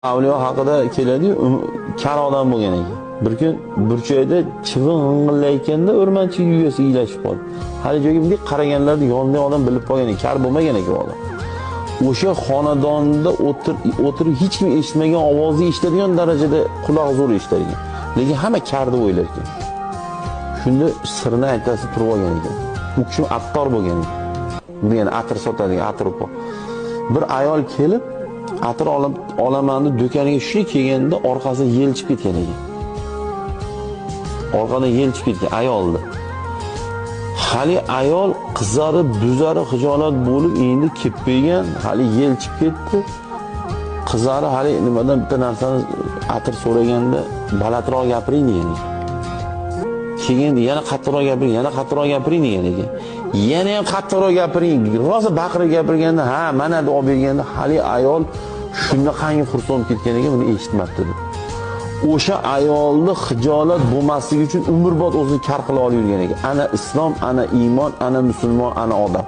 Avliyo haqida keladi-yu, kar odam bo'lgan ekan. Bir kun burchakda chivin g'ing'illayotganda o'rmonchi uyasiga ilashib qoldi. Hali joyga bunday qaraganlarni yonida odam bilib qolgan ekan, kar bo'lmagan ekan odam. O'sha xonadonda o'tirib hech kim eshitmagan ovozni eshitadigan darajada quloq zo'r eshitadigan. Lekin hamma kar deb o'ylar ekan. Shunda sirni aytasi turib olgan ekan. U kishi attor bo'lgan ekan. Meni atir sotadigan atropo. Bir ayol kelib atir olaman deb do'koniga shu kelganda orqasidan yel chiqib ketgan ekan. Orqadan yel chiqib ketgan ayolni. Hali ayol qizarib, bo'zarib, xijolat bo'lib endi keppegan, hali yel chiqib ketdi. Qizari hali nimadan bitta narsani atir so'raganda balandroq gapiring degan ekan. Keyin yana qattiqroq gapiring, yana qattiqroq gapiring degan ekan. Yana ham qattiqroq gapiring. Rosa baqirib gapirganda, ha, mana deb olib berganda hali ayol shunaqangi xursand ketgan ekan, buni eshitmabdi deb. O'sha ayolni xijolat bo'lmasligi uchun umrbod o'zini kar qila olib yurgan ekan. Ana islom, ana iymon, ana musulmon, ana odam.